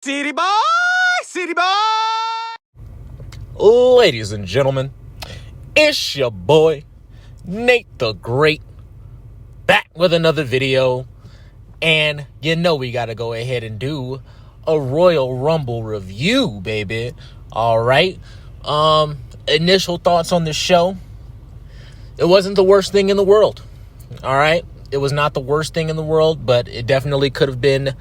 City boy, city boy. Ladies and gentlemen, it's your boy, Nate the Great, back with another video. And you know we got to go ahead and do a Royal Rumble review, baby. All right. Initial thoughts on the show. It wasn't the worst thing in the world. All right. It was not the worst thing in the world, but it definitely could have been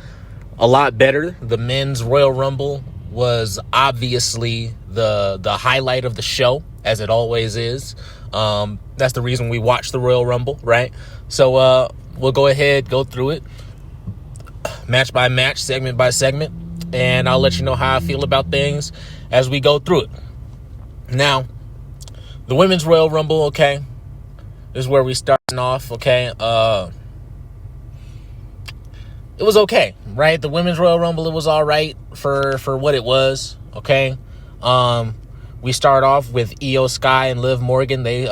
a lot better. The men's Royal Rumble was obviously the highlight of the show, as it always is. That's the reason we watch the Royal Rumble, right? So we'll go ahead, go through it, match by match, segment by segment, and I'll let you know how I feel about things as we go through it. Now, the women's Royal Rumble, okay, this is where we starting off, okay. It was okay, right? The women's Royal Rumble, it was all right for what it was, okay? We start off with Io Sky and Liv Morgan. They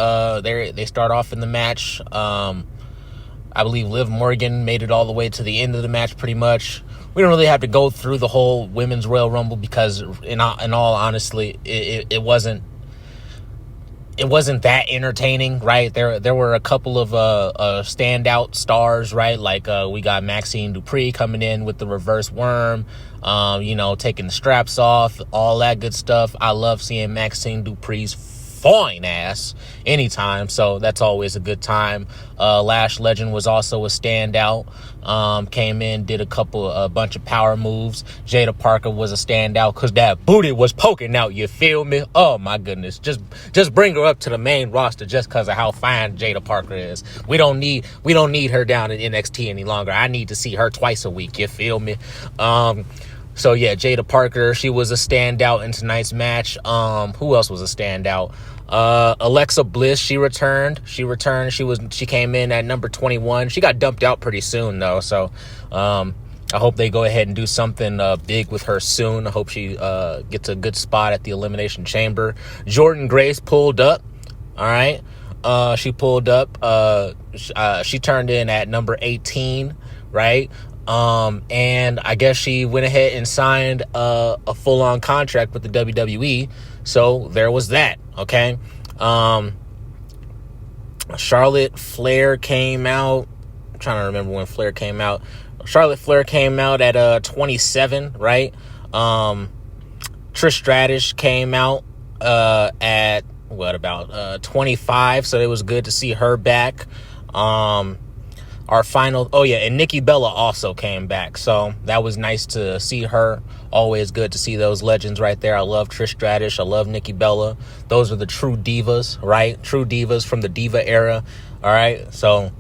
start off in the match. I believe Liv Morgan made it all the way to the end of the match pretty much. We don't really have to go through the whole women's Royal Rumble because in all honesty, it wasn't that entertaining, right? There were a couple of standout stars, right? Like we got Maxine Dupree coming in with the reverse worm, taking the straps off, all that good stuff. I love seeing Maxine Dupree's fine ass anytime, so that's always a good time. Lash Legend was also a standout. Came in, did a bunch of power moves. Jada Parker was a standout because that booty was poking out, you feel me? Oh my goodness, just bring her up to the main roster just because of how fine Jada Parker is. We don't need her down in NXT any longer. I need to see her twice a week, you feel me? So yeah, Jada Parker, she was a standout in tonight's match. Who else was a standout? Alexa Bliss, she returned. She came in at number 21. She got dumped out pretty soon though. So, I hope they go ahead and do something big with her soon. I hope she gets a good spot at the Elimination Chamber. Jordynne Grace pulled up. All right. She pulled up. She turned in at number 18, right? And I guess she went ahead and signed a full-on contract with the WWE. So there was that, okay? Charlotte Flair came out. I'm trying to remember when Flair came out. Charlotte Flair came out at 27, right? Trish Stratus came out at about 25, so it was good to see her back. And Nikki Bella also came back, so that was nice to see her. Always good to see those legends right there. I love Trish Stratus. I love Nikki Bella. Those are the true divas, right? True divas from the diva era, all right? So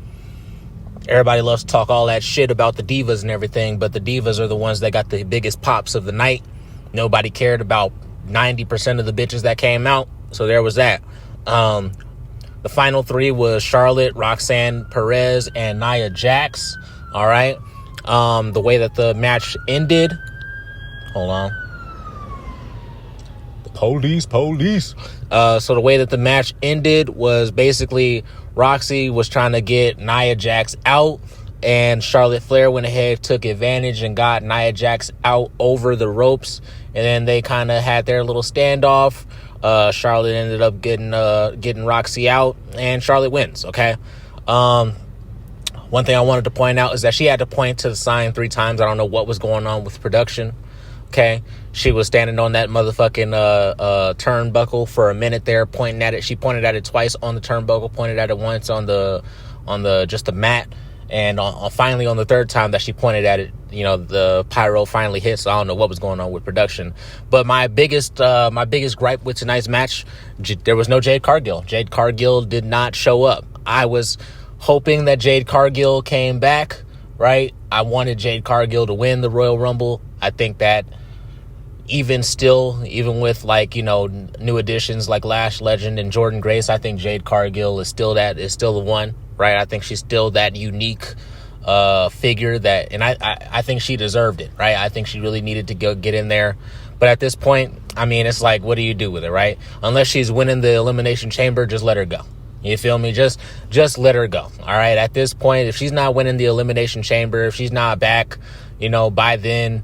everybody loves to talk all that shit about the divas and everything, but the divas are the ones that got the biggest pops of the night. Nobody cared about 90% of the bitches that came out, so there was that. The final three was Charlotte, Roxanne Perez, and Nia Jax. All right. The way that the match ended. Hold on. The police. So the way that the match ended was basically Roxy was trying to get Nia Jax out, and Charlotte Flair went ahead, took advantage, and got Nia Jax out over the ropes. And then they kind of had their little standoff. Charlotte ended up getting Roxy out, and Charlotte wins, okay? One thing I wanted to point out is that she had to point to the sign 3 times. I don't know what was going on with production, okay? She was standing on that motherfucking turnbuckle for a minute there, pointing at it. She pointed at it twice on the turnbuckle, pointed at it once on the just the mat, and finally on the third time that she pointed at it, the pyro finally hit. So I don't know what was going on with production. But my biggest gripe with tonight's match, there was no Jade Cargill. Jade Cargill did not show up. I was hoping that Jade Cargill came back, right? I wanted Jade Cargill to win the Royal Rumble. I think that even with new additions like Lash Legend and Jordynne Grace, I think Jade Cargill is still the one, right? I think she's still that unique figure that, and I think she deserved it, right? I think she really needed to get in there. But at this point, I mean, it's like, what do you do with it, right? Unless she's winning the Elimination Chamber, just let her go. You feel me? Just let her go. All right. At this point, if she's not winning the Elimination Chamber, if she's not back, by then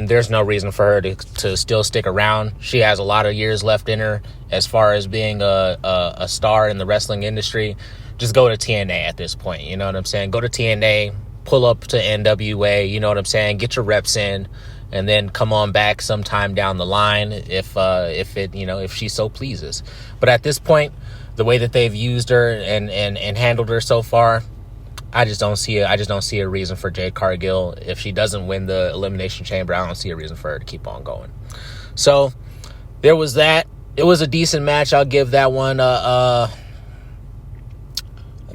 there's no reason for her to still stick around. She has a lot of years left in her as far as being a star in the wrestling industry. Just go to TNA at this point. You know what I'm saying? Go to TNA, pull up to NWA. You know what I'm saying? Get your reps in, and then come on back sometime down the line if she so pleases. But at this point, the way that they've used her and handled her so far, I just don't see a reason for Jade Cargill. If she doesn't win the Elimination Chamber, I don't see a reason for her to keep on going. So there was that. It was a decent match. I'll give that one I'll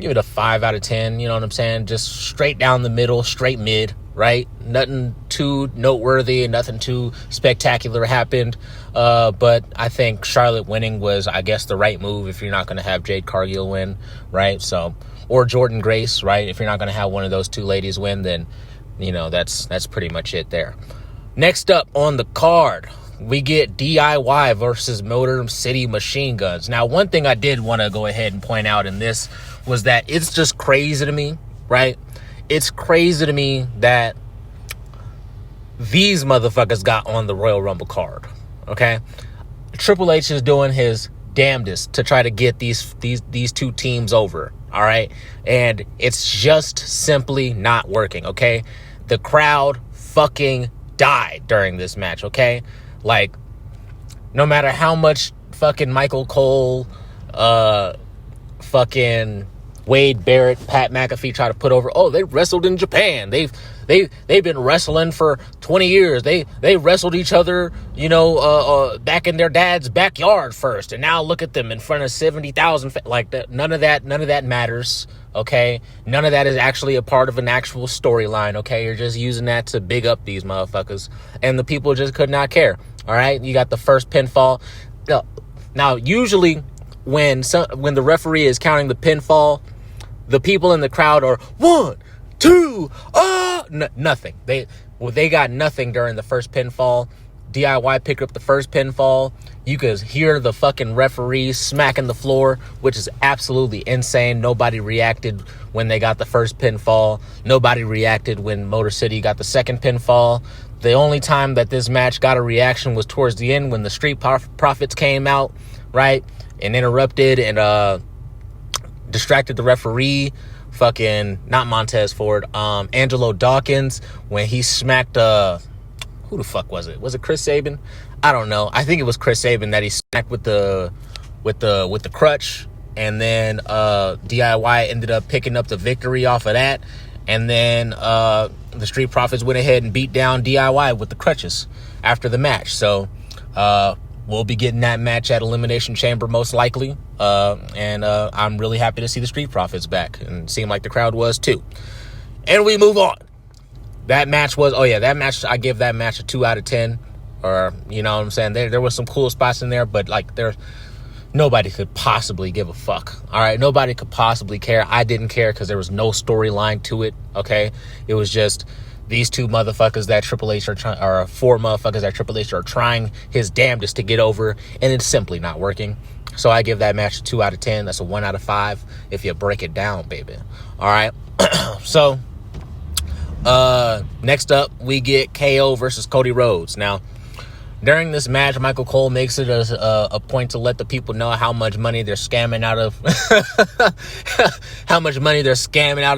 give it a 5 out of 10. You know what I'm saying? Just straight down the middle, straight mid, right? Nothing too noteworthy, nothing too spectacular happened. But I think Charlotte winning was, I guess, the right move if you're not going to have Jade Cargill win, right? So, or Jordan Grace, right? If you're not going to have one of those two ladies win, then, that's pretty much it there. Next up on the card, we get DIY versus Motor City Machine Guns. Now, one thing I did want to go ahead and point out in this was that it's just crazy to me, right? It's crazy to me that these motherfuckers got on the Royal Rumble card, okay? Triple H is doing his damnedest to try to get these two teams over, all right? And it's just simply not working, okay? The crowd fucking died during this match, okay? Like, no matter how much fucking Michael Cole, fucking Wade Barrett, Pat McAfee try to put over, oh, they wrestled in Japan. They've been wrestling for 20 years. They wrestled each other, back in their dad's backyard first, and now look at them in front of 70,000. Like that, none of that matters. Okay, none of that is actually a part of an actual storyline. Okay, you're just using that to big up these motherfuckers, and the people just could not care. All right, you got the first pinfall. Now, usually when the referee is counting the pinfall, the people in the crowd are 1, 2, nothing. They got nothing during the first pinfall. DIY picked up the first pinfall. You could hear the fucking referee smacking the floor, which is absolutely insane. Nobody reacted when they got the first pinfall. Nobody reacted when Motor City got the second pinfall. The only time that this match got a reaction was towards the end when the Street Profits came out, right, and interrupted and distracted the referee. Fucking not Montez Ford, Angelo Dawkins, when he smacked who the fuck was it? Was it Chris Sabin? I don't know. I think it was Chris Sabin that he smacked with the crutch, and then DIY ended up picking up the victory off of that, and then the Street Profits went ahead and beat down DIY with the crutches after the match. So we'll be getting that match at Elimination Chamber most likely, and I'm really happy to see the Street Profits back, and it seemed like the crowd was too. And we move on. That match was, I give that match a 2 out of 10. Or, you know what I'm saying? There was some cool spots in there, but like nobody could possibly give a fuck. All right, nobody could possibly care. I didn't care because there was no storyline to it. Okay, it was just these two motherfuckers that Triple H or four motherfuckers that Triple H are trying his damnedest to get over, and it's simply not working. So I give that match a 2 out of 10. That's a 1 out of 5 if you break it down, baby. All right, so next up we get KO versus Cody Rhodes. Now, during this match, Michael Cole makes it a point to let the people know how much money they're scamming out of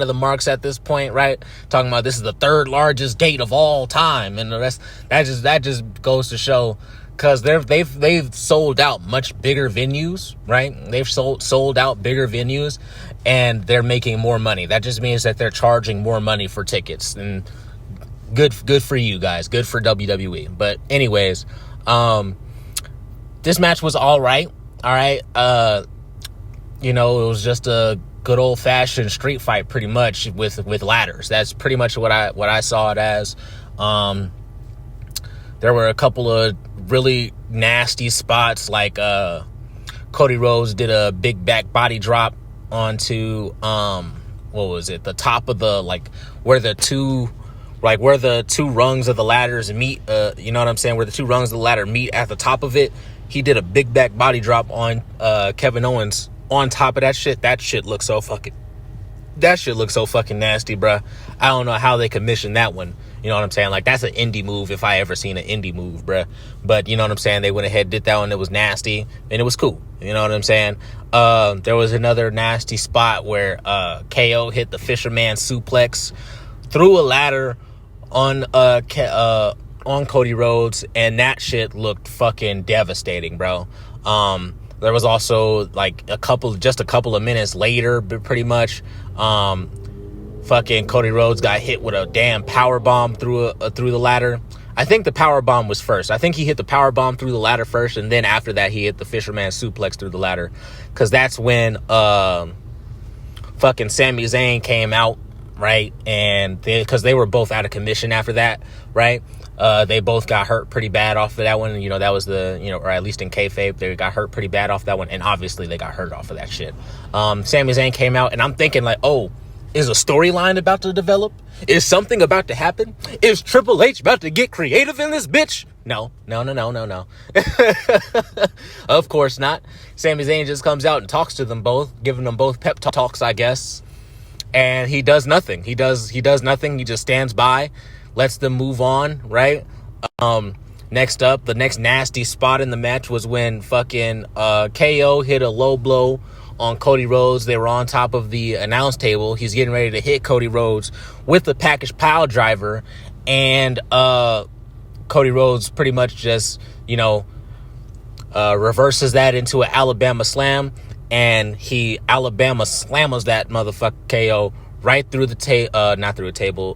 the marks at this point, right? Talking about this is the third largest gate of all time, and the rest that just goes to show, because they've sold out much bigger venues, right? They've sold out bigger venues, and they're making more money. That just means that they're charging more money for tickets, and good for you guys. Good for WWE. But anyways, this match was all right. All right. It was just a good old fashioned street fight, pretty much with ladders. That's pretty much what I saw it as. There were a couple of really nasty spots, like Cody Rhodes did a big back body drop onto the top of the where the two rungs of the ladders meet, you know what I'm saying? Where the two rungs of the ladder meet at the top of it. He did a big back body drop on Kevin Owens on top of that shit. That shit looks so fucking nasty, bruh. I don't know how they commissioned that one. You know what I'm saying? Like, that's an indie move if I ever seen an indie move, bruh. But, you know what I'm saying? They went ahead, did that one. It was nasty, and it was cool. You know what I'm saying? There was another nasty spot where KO hit the fisherman suplex through a ladder on Cody Rhodes, and that shit looked fucking devastating, bro. There was also like a couple of minutes later, but pretty much, fucking Cody Rhodes got hit with a damn power bomb through the ladder. I think the power bomb was first. I think he hit the power bomb through the ladder first, and then after that he hit the fisherman suplex through the ladder, because that's when fucking Sami Zayn came out, right? And because they were both out of commission after that, right? They both got hurt pretty bad off of that one. You know, that was the, you know, or at least in kayfabe, they got hurt pretty bad off that one. And obviously they got hurt off of that shit. Sami Zayn came out, and I'm thinking like, oh, is a storyline about to develop? Is something about to happen? Is Triple H about to get creative in this bitch? No. Of course not. Sami Zayn just comes out and talks to them both, giving them both pep talks, I guess. And he does nothing. He does nothing. He just stands by, lets them move on, right? Next up, the next nasty spot in the match was when fucking KO hit a low blow on Cody Rhodes. They were on top of the announce table. He's getting ready to hit Cody Rhodes with the package pile driver, and Cody Rhodes pretty much just, you know, reverses that into an Alabama slam, and he Alabama slams that motherfucker KO right through the not through a table,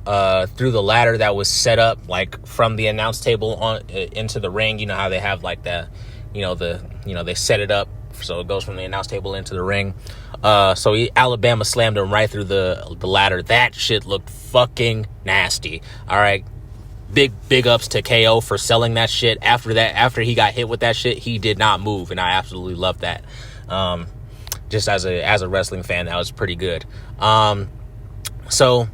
through the ladder that was set up like from the announce table on into the ring. You know how they have like the, they set it up so it goes from the announce table into the ring. So he Alabama slammed him right through the ladder. That shit looked fucking nasty. All right. Big ups to KO for selling that shit. After he got hit with that shit, he did not move, and I absolutely love that. Just as a wrestling fan, that was pretty good. So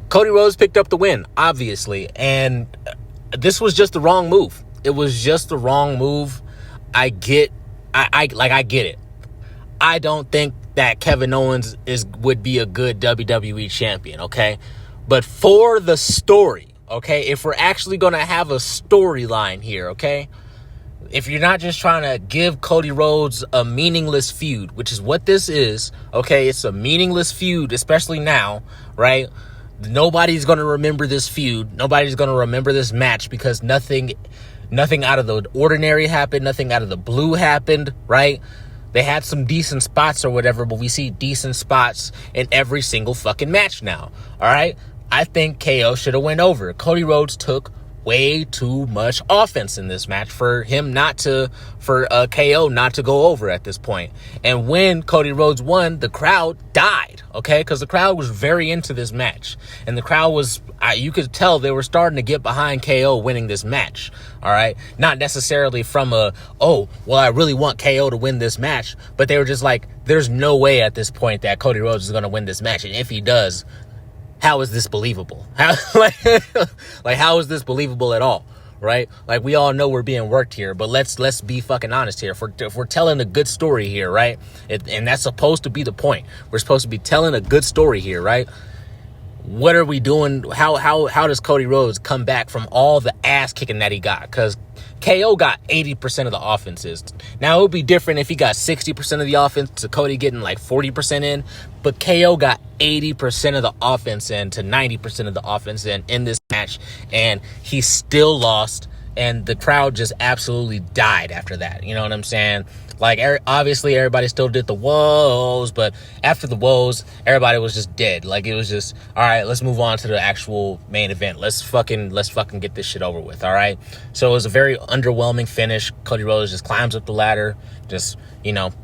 Cody Rhodes picked up the win, obviously, and this was just the wrong move. It was just the wrong move. I get it. I don't think that Kevin Owens would be a good WWE champion, okay? But for the story, okay, if we're actually going to have a storyline here, okay, if you're not just trying to give Cody Rhodes a meaningless feud, which is what this is, okay, it's a meaningless feud, especially now, right? Nobody's going to remember this feud. Nobody's going to remember this match because nothing out of the ordinary happened. Nothing out of the blue happened, right? They had some decent spots or whatever, but we see decent spots in every single fucking match now, all right? I think KO should have went over. Cody Rhodes took way too much offense in this match for KO not to go over at this point. And when Cody Rhodes won, the crowd died, okay? Because the crowd was very into this match. And the crowd was, you could tell they were starting to get behind KO winning this match, all right? Not necessarily from I really want KO to win this match. But they were just like, there's no way at this point that Cody Rhodes is going to win this match. And if he does, how is this believable? How is this believable at all? Right? Like, we all know we're being worked here, but let's be fucking honest here. If we're telling a good story here, right? And that's supposed to be the point. We're supposed to be telling a good story here, right? What are we doing? How does Cody Rhodes come back from all the ass kicking that he got? Because KO got 80% of the offenses. Now, it would be different if he got 60% of the offense to Cody getting like 40% in, but KO got 80% of the offense in to 90% of the offense in this match, and he still lost, and the crowd just absolutely died after that. You know what I'm saying? Like, obviously, everybody still did the woes, but after the woes, everybody was just dead. Like, it was just, all right, let's move on to the actual main event. Let's fucking get this shit over with, all right? So it was a very underwhelming finish. Cody Rhodes just climbs up the ladder, just,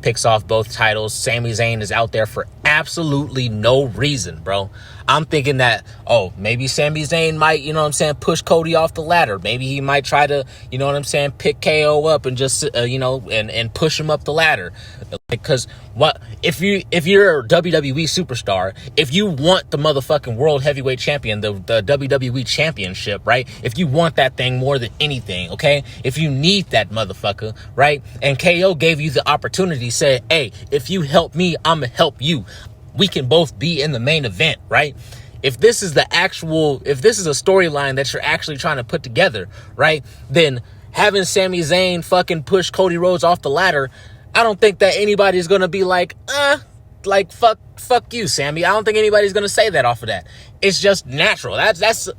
picks off both titles. Sami Zayn is out there for absolutely no reason, bro. I'm thinking that, maybe Sami Zayn might, push Cody off the ladder. Maybe he might try to, pick KO up and just, and push him up the ladder. Because if you're a WWE superstar, if you want the motherfucking World Heavyweight Champion, the WWE Championship, right? If you want that thing more than anything, okay? If you need that motherfucker, right? And KO gave you the opportunity, said, hey, if you help me, I'm gonna help you. We can both be in the main event, right? if this is a storyline that you're actually trying to put together, right, then having Sami Zayn fucking push Cody Rhodes off the ladder, I don't think that anybody's going to be like, fuck you, Sammy. I don't think anybody's going to say that off of that. It's just natural. That's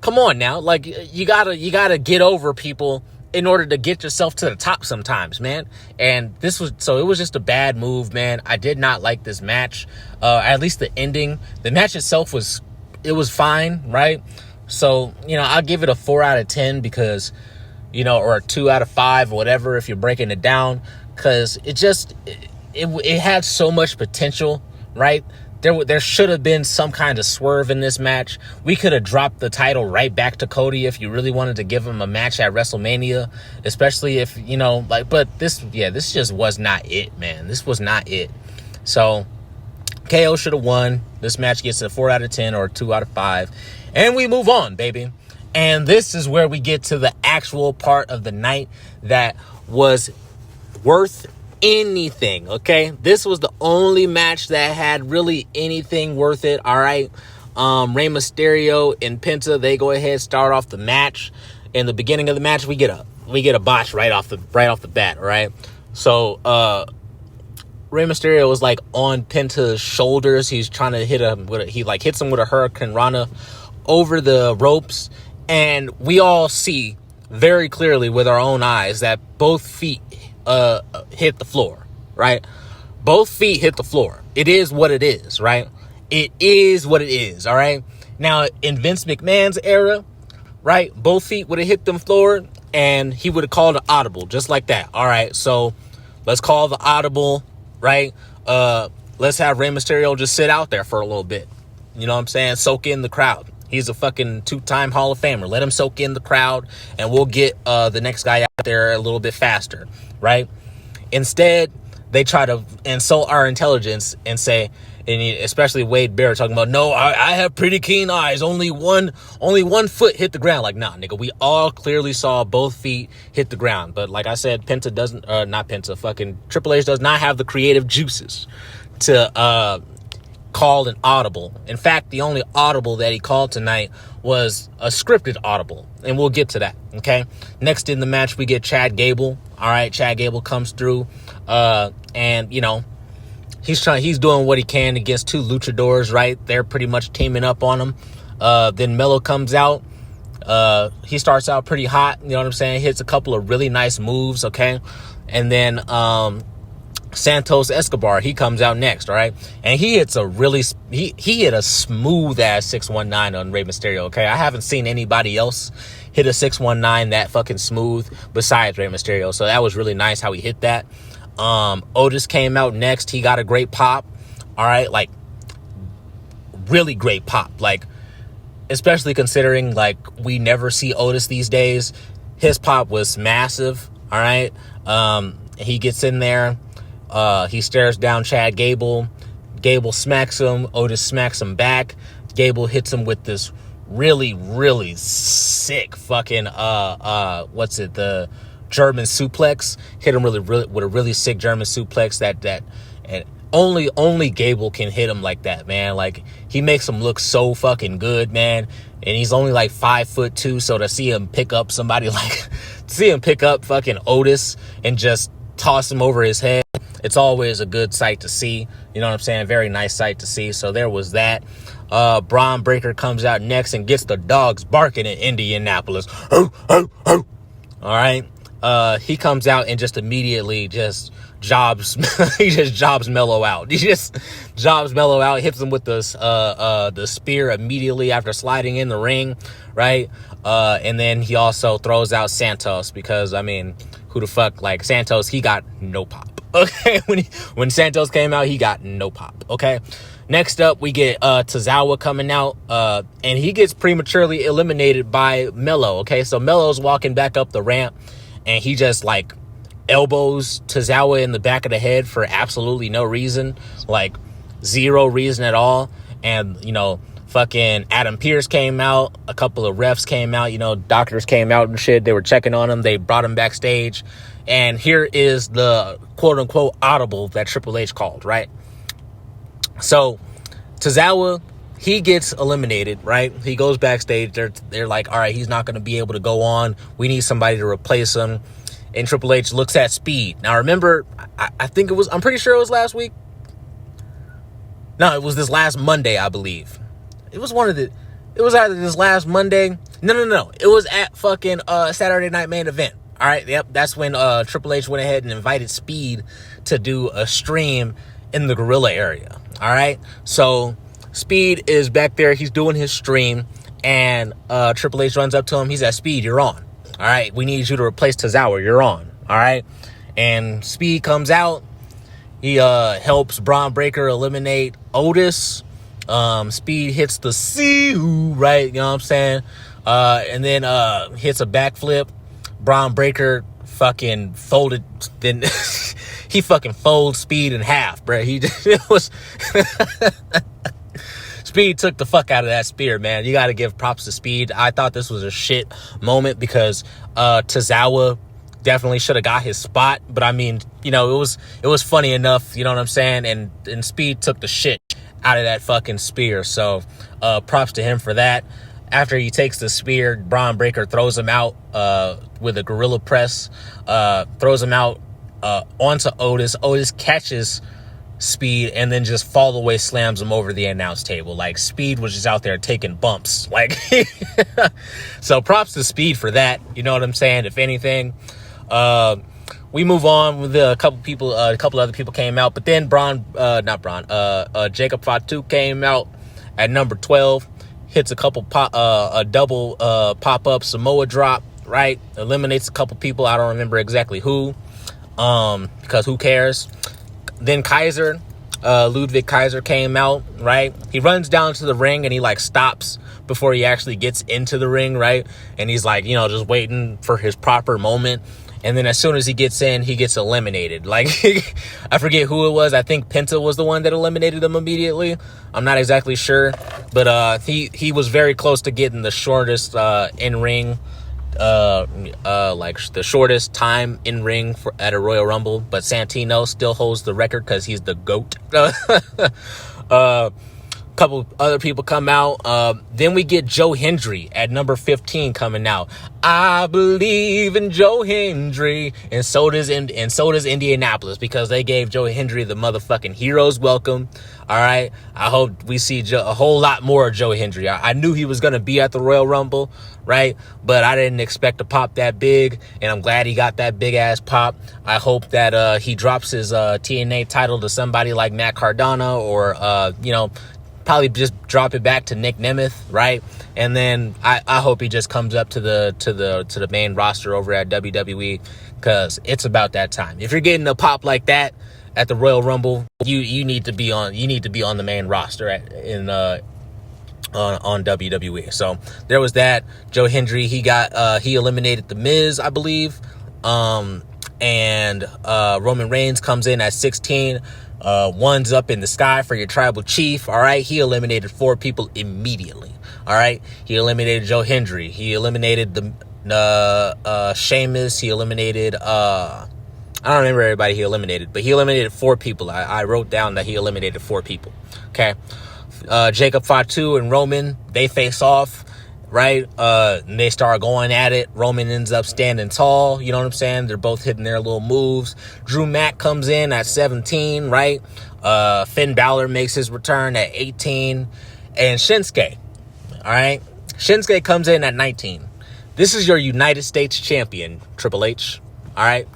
come on now. Like, you gotta get over people in order to get yourself to the top sometimes, man. And it was just a bad move, man. I did not like this match. At least the ending. The match itself was fine, right? So, I'll give it a 4 out of 10 because, or a 2 out of 5 or whatever if you're breaking it down. Because it had so much potential, right? There should have been some kind of swerve in this match. We could have dropped the title right back to Cody if you really wanted to give him a match at WrestleMania, especially if, but this just was not it, man. This was not it. So KO should have won. This match gets a 4 out of 10 or a 2 out of 5. And we move on, baby. And this is where we get to the actual part of the night that was worth anything, okay? This was the only match that had really anything worth it, all right? Rey Mysterio and Penta, they go ahead, start off the match. In the beginning of the match, we get a botch right off the bat, all right? So, Rey Mysterio was like on Penta's shoulders. He's trying to hit him hits him with a Hurricane Rana over the ropes, and we all see very clearly with our own eyes that both feet hit the floor, right? Both feet hit the floor. It is what it is, right? It is what it is, all right? Now, in Vince McMahon's era, right, both feet would have hit them floor, and he would have called an audible, just like that, all right? So, let's call the audible, right? Let's have Rey Mysterio just sit out there for a little bit. You know what I'm saying? Soak in the crowd. He's a fucking 2-time Hall of Famer. Let him soak in the crowd, and we'll get the next guy out there a little bit faster, right? Instead, they try to insult our intelligence and say, and especially Wade Barrett talking about, no, I have pretty keen eyes. Only one foot hit the ground. Like, nah, nigga, we all clearly saw both feet hit the ground. But like I said, fucking Triple H does not have the creative juices to called an audible. In fact, the only audible that he called tonight was a scripted audible, and we'll get to that, okay? Next in the match, we get Chad Gable. All right, Chad Gable comes through, and, he's doing what he can against 2 luchadors, right? They're pretty much teaming up on him. Then Melo comes out. He starts out pretty hot, you know what I'm saying? Hits a couple of really nice moves, okay? And then, Santos Escobar, he comes out next, all right? And he hits he hit a smooth ass 619 on Rey Mysterio, okay? I haven't seen anybody else hit a 619 that fucking smooth besides Rey Mysterio. So that was really nice how he hit that. Otis came out next. He got a great pop, all right? Like, really great pop. Like, especially considering, like, we never see Otis these days. His pop was massive, all right? He gets in there. He stares down Chad Gable. Gable smacks him. Otis smacks him back. Gable hits him with this really, really sick fucking, the German suplex. Hit him really with a really sick German suplex and only Gable can hit him like that, man. Like, he makes him look so fucking good, man. And he's only like 5'2", so to see him pick up fucking Otis and just toss him over his head, it's always a good sight to see. You know what I'm saying? Very nice sight to see. So there was that. Braun Breaker comes out next and gets the dogs barking in Indianapolis. All right. He comes out and just immediately just jobs Mello out. He just jobs Mello out, hits him with the spear immediately after sliding in the ring, right? And then he also throws out Santos because, I mean, who the fuck, like, Santos, he got no pop. Okay, when Santos came out, he got no pop. Okay, next up we get Tozawa coming out, and he gets prematurely eliminated by Mello. Okay, so Mello's walking back up the ramp, and he just like elbows Tozawa in the back of the head for absolutely no reason, like zero reason at all. And fucking Adam Pearce came out, a couple of refs came out, doctors came out and shit. They were checking on him. They brought him backstage. And here is the quote-unquote audible that Triple H called, right? So Tozawa, he gets eliminated, right? He goes backstage. They're like, all right, he's not going to be able to go on. We need somebody to replace him. And Triple H looks at Speed. Now, remember, I think it was, I'm pretty sure it was last week. No, it was this last Monday, I believe. It was either this last Monday. No. It was at fucking Saturday Night Main Event. All right, yep, that's when Triple H went ahead and invited Speed to do a stream in the Gorilla area. All right, so Speed is back there. He's doing his stream, and Triple H runs up to him. He's at, Speed, you're on. All right, we need you to replace Tozawa. You're on. All right, and Speed comes out. He helps Braun Breaker eliminate Otis. Speed hits the C-oo, right? You know what I'm saying? And then hits a backflip. Braun Breaker fucking folded. Then he fucking folds Speed in half, bro. Speed took the fuck out of that spear, man. You got to give props to Speed. I thought this was a shit moment because Tozawa definitely should have got his spot, but I mean, you know, it was funny enough, you know what I'm saying? And Speed took the shit out of that fucking spear. So props to him for that. After he takes the spear, Braun Breaker throws him out with a gorilla press, throws him out onto Otis. Otis catches Speed and then just fall away slams him over the announce table. Like, Speed was just out there taking bumps. Like, so props to Speed for that. You know what I'm saying? If anything, we move on with a couple other people came out, but then Jacob Fatu came out at number 12, hits a double pop-up Samoa drop, right? Eliminates a couple people. I don't remember exactly who, because who cares? Then Ludwig Kaiser came out, right? He runs down to the ring and he like stops before he actually gets into the ring, right? And he's like, you know, just waiting for his proper moment. And then as soon as he gets in, he gets eliminated. Like, I forget who it was. I think Penta was the one that eliminated him immediately. I'm not exactly sure. But he was very close to getting the shortest in-ring, like the shortest time in-ring at a Royal Rumble. But Santino still holds the record because he's the GOAT. Couple other people come out. Then we get Joe Hendry at number 15 coming out. I believe in Joe Hendry, and so does Indianapolis, because they gave Joe Hendry the motherfucking hero's welcome. All right, I hope we see a whole lot more of Joe Hendry. I knew he was gonna be at the Royal Rumble, right? But I didn't expect to pop that big, and I'm glad he got that big ass pop. I hope that he drops his TNA title to somebody like Matt Cardona, or probably just drop it back to Nick Nemeth, right? And then I hope he just comes up to the main roster over at WWE, because it's about that time. If you're getting a pop like that at the Royal Rumble, you need to be on the main roster on WWE. So there was that. Joe Hendry, he eliminated The Miz, I believe. And Roman Reigns comes in at 16. One's up in the sky for your tribal chief. All right. He eliminated 4 people immediately. All right. He eliminated Joe Hendry. He eliminated Sheamus. He eliminated, I don't remember everybody he eliminated, but he eliminated 4 people. I wrote down that he eliminated 4 people. Okay. Jacob Fatu and Roman, they face off. Right? And they start going at it. Roman ends up standing tall. You know what I'm saying? They're both hitting their little moves. Drew Mack comes in at 17, right? Finn Balor makes his return at 18. And Shinsuke, all right? Shinsuke comes in at 19. This is your United States champion, Triple H. All right?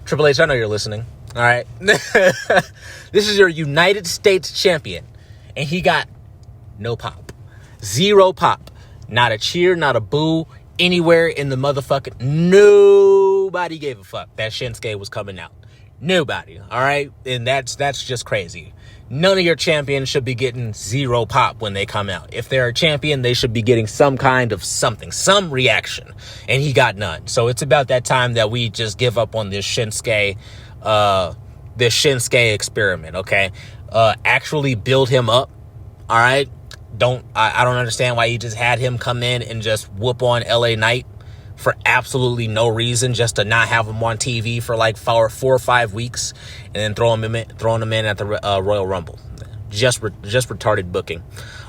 Triple H, I know you're listening. All right? This is your United States champion. And he got no pop. 0 pop. Not a cheer, not a boo, anywhere in the motherfucking... Nobody gave a fuck that Shinsuke was coming out. Nobody, all right? And that's just crazy. None of your champions should be getting 0 pop when they come out. If they're a champion, they should be getting some kind of something, some reaction. And he got none. So it's about that time that we just give up on this Shinsuke experiment, okay? Actually build him up, all right? I don't understand why you just had him come in and just whoop on LA Knight for absolutely no reason, just to not have him on TV for like 4 or 5 weeks, and then throwing him in at the Royal Rumble. just retarded booking.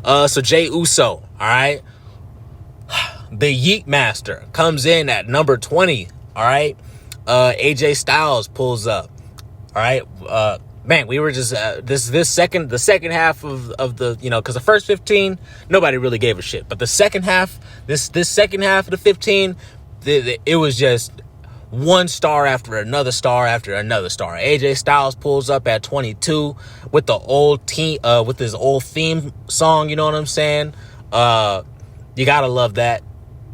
So Jey Uso, all right, the Yeet Master comes in at number 20. All right, AJ Styles pulls up. All right, man, we were just the second half of the, you know, because the first 15 nobody really gave a shit, but the second half, this second half of the 15, it was just one star after another star after another star. AJ Styles pulls up at 22 with the with his old theme song. You know what I'm saying? You gotta love that.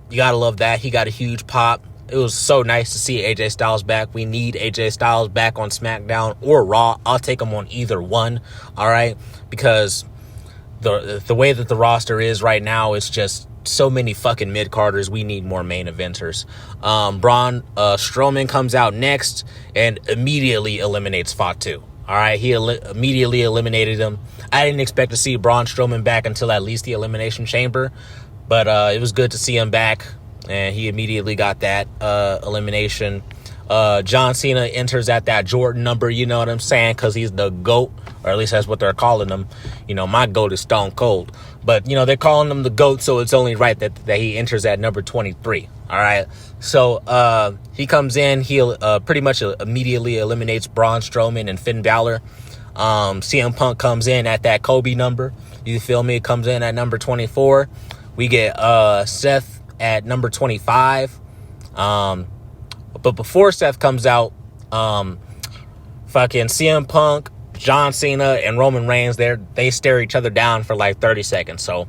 You gotta love that. He got a huge pop. It was so nice to see AJ Styles back. We need AJ Styles back on SmackDown or Raw. I'll take him on either one. All right, because the way that the roster is right now, it's just so many fucking mid-carders. We need more main eventers. Braun Strowman comes out next and immediately eliminates Fatu. All right, he immediately eliminated him. I didn't expect to see Braun Strowman back until at least the Elimination Chamber, but it was good to see him back, and he immediately got that elimination. John Cena enters at that Jordan number, you know what I'm saying, because he's the GOAT, or at least that's what they're calling him. You know, my GOAT is Stone Cold, but, you know, they're calling him the GOAT, so it's only right that he enters at number 23, all right? So he comes in, he pretty much immediately eliminates Braun Strowman and Finn Balor. CM Punk comes in at that Kobe number, you feel me, comes in at number 24. We get Seth at number 25. But before Seth comes out, fucking CM Punk, John Cena, and Roman Reigns, they stare each other down for like 30 seconds. So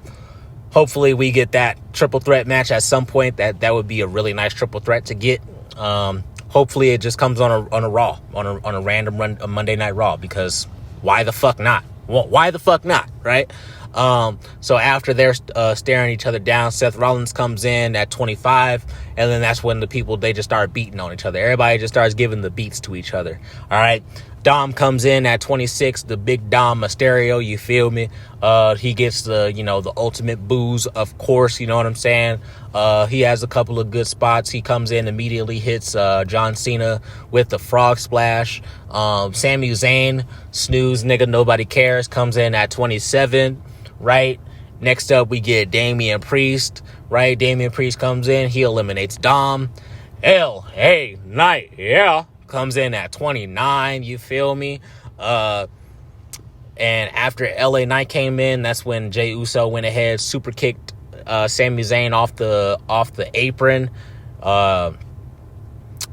hopefully we get that triple threat match at some point. That would be a really nice triple threat to get. Hopefully it just comes on a Raw, on a random run, a Monday Night Raw, because why the fuck not? Well, why the fuck not, right? So after they're staring each other down, Seth Rollins comes in at 25, and then that's when the people, they just start beating on each other. Everybody just starts giving the beats to each other. All right. Dom comes in at 26, the big Dom Mysterio, you feel me? He gets the, you know, the ultimate booze, of course, you know what I'm saying? He has a couple of good spots. He comes in, immediately hits John Cena with the frog splash. Sami Zayn, snooze nigga, nobody cares, comes in at 27, right? Next up, we get Damian Priest, right? Damian Priest comes in, he eliminates Dom. LA Knight, yeah, comes in at 29, you feel me? And after LA Knight came in, that's when Jey Uso went ahead, super kicked Sami Zayn off the apron.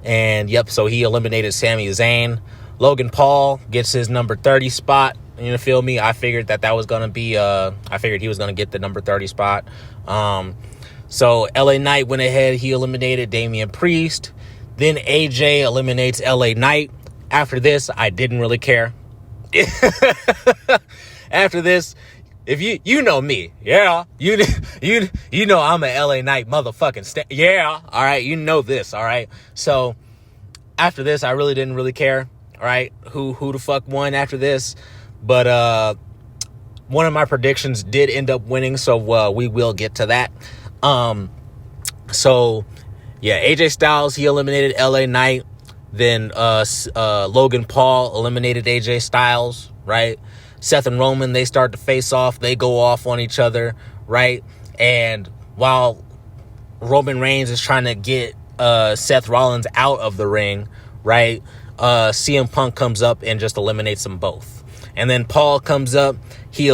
And yep, so he eliminated Sami Zayn. Logan Paul gets his number 30 spot. You feel me? I figured that was going to be, I figured he was going to get the number 30 spot. So LA Knight went ahead. He eliminated Damian Priest. Then AJ eliminates LA Knight. After this, I didn't really care. After this, if you know me, yeah, you know I'm a LA Knight motherfucking yeah, all right, you know this, all right. So after this, I really didn't really care, all right, who the fuck won after this, but one of my predictions did end up winning, so we will get to that. So yeah, AJ Styles, he eliminated LA Knight. Then Logan Paul eliminated AJ Styles, right? Seth and Roman, they start to face off. They go off on each other, right? And while Roman Reigns is trying to get Seth Rollins out of the ring, right, CM Punk comes up and just eliminates them both. And then Paul comes up. He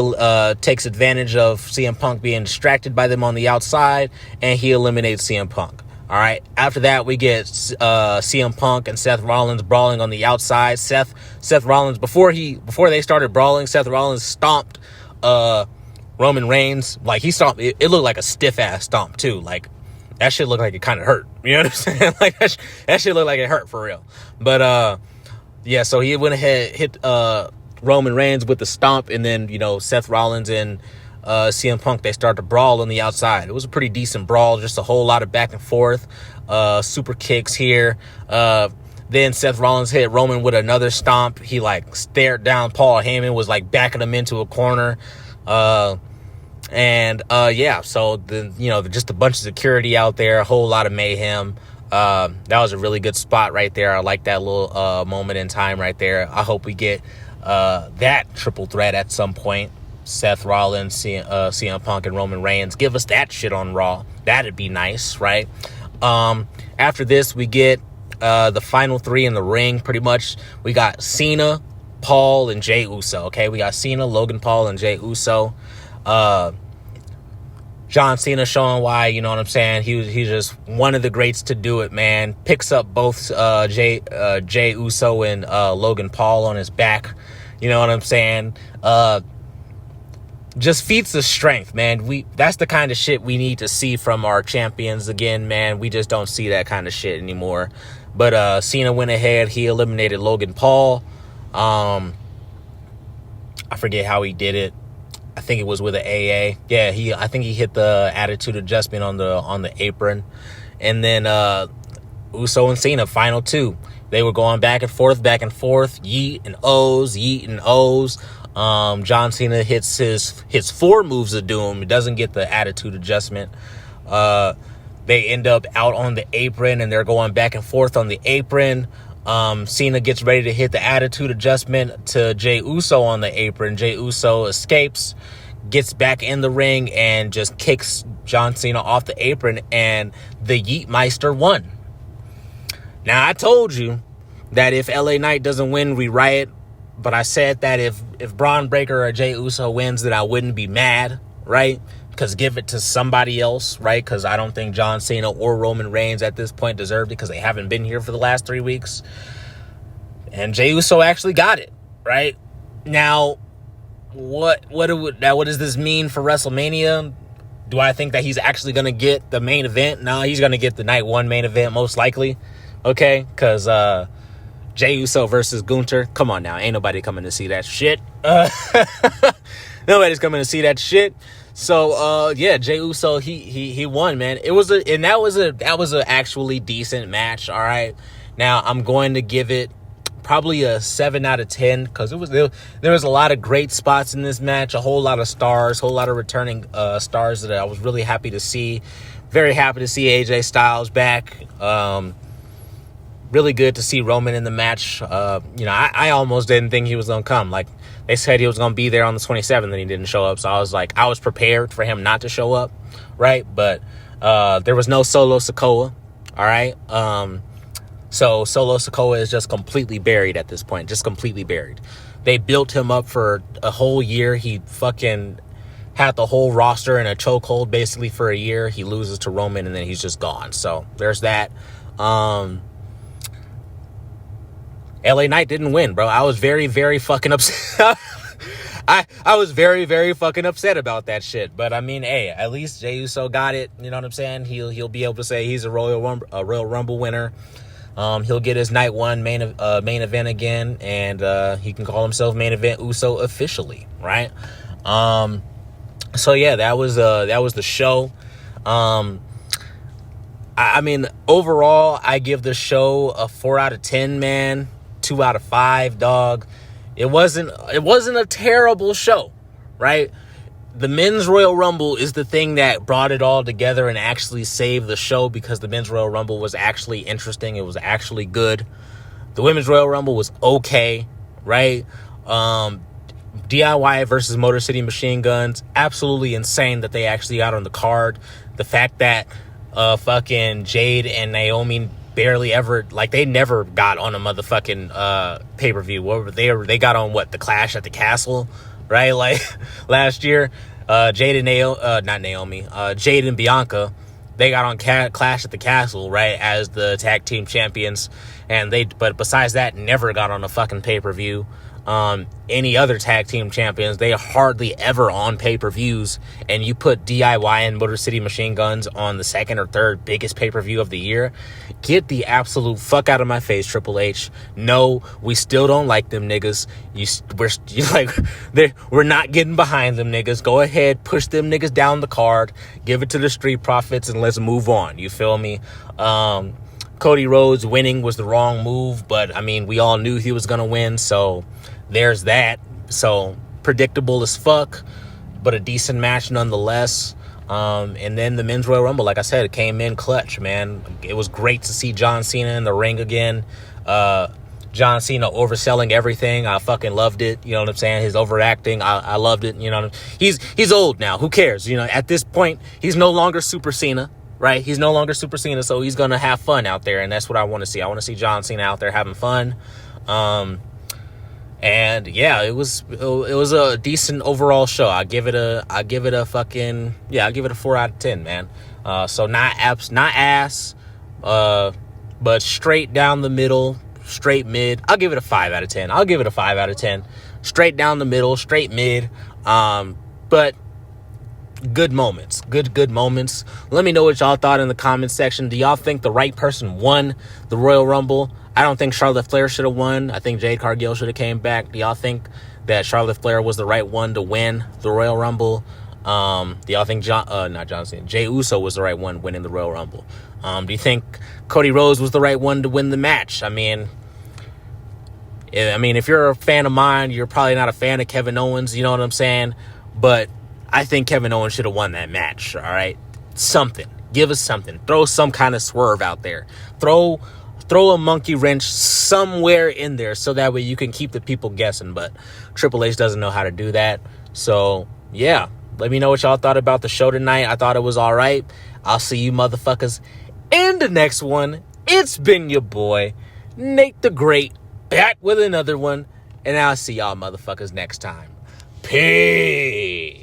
takes advantage of CM Punk being distracted by them on the outside, and he eliminates CM Punk. All right. After that, we get CM Punk and Seth Rollins brawling on the outside. Seth Rollins, before they started brawling, Seth Rollins stomped Roman Reigns. Like, he stomped. It looked like a stiff ass stomp too. Like, that shit looked like it kind of hurt. You know what I'm saying? Like, that shit looked like it hurt for real. But yeah. So he went ahead, hit Roman Reigns with the stomp, and then, you know, Seth Rollins and CM Punk, they start to brawl on the outside. It was a pretty decent brawl, just a whole lot of back and forth, super kicks here. Then Seth Rollins hit Roman with another stomp. He like stared down Paul Heyman, was like backing him into a corner. Yeah, so then, you know, just a bunch of security out there, a whole lot of mayhem. That was a really good spot right there. I like that little moment in time right there. I hope we get that triple threat at some point. Seth Rollins, CM Punk, and Roman Reigns. Give us that shit on Raw. That'd be nice, right? After this, we get the final three in the ring, pretty much. We got Cena, Paul, and Jey Uso, okay? We got Cena, Logan Paul, and Jey Uso. John Cena showing why, you know what I'm saying? He's just one of the greats to do it, man. Picks up both Jey Uso and Logan Paul on his back. You know what I'm saying? Just feats of strength, man. That's the kind of shit we need to see from our champions again, man. We just don't see that kind of shit anymore. But Cena went ahead. He eliminated Logan Paul. I forget how he did it. I think it was with an AA. Yeah, I think he hit the attitude adjustment on the apron. And then Uso and Cena, final two. They were going back and forth, yeet and O's. John Cena hits his four moves of doom. He doesn't get the attitude adjustment. They end up out on the apron, and they're going back and forth on the apron. Cena gets ready to hit the attitude adjustment to Jey Uso on the apron. Jey Uso escapes, gets back in the ring, and just kicks John Cena off the apron, and the Yeetmeister won. Now, I told you that if LA Knight doesn't win, we riot. But I said that if Braun Breaker or Jey Uso wins, that I wouldn't be mad, right? Because give it to somebody else, right? Because I don't think John Cena or Roman Reigns at this point deserved it because they haven't been here for the last 3 weeks. And Jey Uso actually got it, right? Now, what does this mean for WrestleMania? Do I think that he's actually going to get the main event? No, he's going to get the night one main event most likely, okay? Because Jey Uso versus Gunther. Come on now. Ain't nobody coming to see that shit. Nobody's coming to see that shit. So, Jey Uso, he won, man. That was a actually decent match, all right? Now, I'm going to give it probably a 7 out of 10 because there was a lot of great spots in this match, a whole lot of stars, whole lot of returning stars that I was really happy to see. Very happy to see AJ Styles back. Really good to see Roman in the match. I almost didn't think he was going to come. Like, they said he was going to be there on the 27th and he didn't show up. So I was prepared for him not to show up, right? But there was no Solo Sikoa, all right? So Solo Sikoa is just completely buried at this point, just completely buried. They built him up for a whole year. He fucking had the whole roster in a chokehold basically for a year. He loses to Roman and then he's just gone. So there's that. LA Knight didn't win, bro. I was very, very fucking upset. I was very, very fucking upset about that shit. But I mean, hey, at least Jey Uso got it. You know what I'm saying? He'll be able to say he's a Royal Rumble winner. He'll get his night one main event again, and he can call himself main event Uso officially, right? So yeah, that was the show. I mean, overall, I give the show a 4 out of 10, man. 2 out of 5, dog. It wasn't a terrible show, right? The Men's Royal Rumble is the thing that brought it all together and actually saved the show because the Men's Royal Rumble was actually interesting. It was actually good. The Women's Royal Rumble was okay, right? DIY versus Motor City Machine Guns, absolutely insane that they actually got on the card. The fact that fucking Jade and Naomi barely ever, like, they never got on a motherfucking pay-per-view. They got on the Clash at the Castle, right? Like last year, Jade and Bianca, they got on Clash at the Castle, right, as the tag team champions, but besides that, never got on a fucking pay-per-view. Any other tag team champions, they are hardly ever on pay-per-views, and you put DIY and Motor City Machine Guns on the second or third biggest pay-per-view of the year. Get the absolute fuck out of my face, Triple H. No, we still don't like them niggas. We're not getting behind them niggas. Go ahead, push them niggas down the card, give it to the Street Profits, and let's move on. You feel me? Cody Rhodes winning was the wrong move, but I mean, we all knew he was gonna win, so there's that. So predictable as fuck, but a decent match nonetheless. And then the Men's Royal Rumble, like I said, it came in clutch, man. It was great to see John Cena in the ring again. John Cena overselling everything. I fucking loved it. You know what I'm saying? His overacting. I loved it. You know what I'm, he's old now. Who cares? You know, at this point, he's no longer Super Cena, right? He's no longer Super Cena, so he's going to have fun out there, and that's what I want to see. I want to see John Cena out there having fun. And yeah, it was a decent overall show. I give it a 4 out of 10, man. So not ass, but straight down the middle, straight mid. I'll give it a 5 out of 10. Straight down the middle, straight mid. But good moments. Good moments. Let me know what y'all thought in the comments section. Do y'all think the right person won the Royal Rumble? I don't think Charlotte Flair should have won. I think Jade Cargill should have came back. Do y'all think that Charlotte Flair was the right one to win the Royal Rumble? Do y'all think Jey Uso was the right one winning the Royal Rumble? Do you think Cody Rhodes was the right one to win the match? I mean, if you're a fan of mine, you're probably not a fan of Kevin Owens. You know what I'm saying? But I think Kevin Owens should have won that match. All right, something. Give us something. Throw some kind of swerve out there. Throw a monkey wrench somewhere in there so that way you can keep the people guessing. But Triple H doesn't know how to do that. So yeah, let me know what y'all thought about the show tonight. I thought it was all right. I'll see you motherfuckers in the next one. It's been your boy, Nate the Great, back with another one. And I'll see y'all motherfuckers next time. Peace.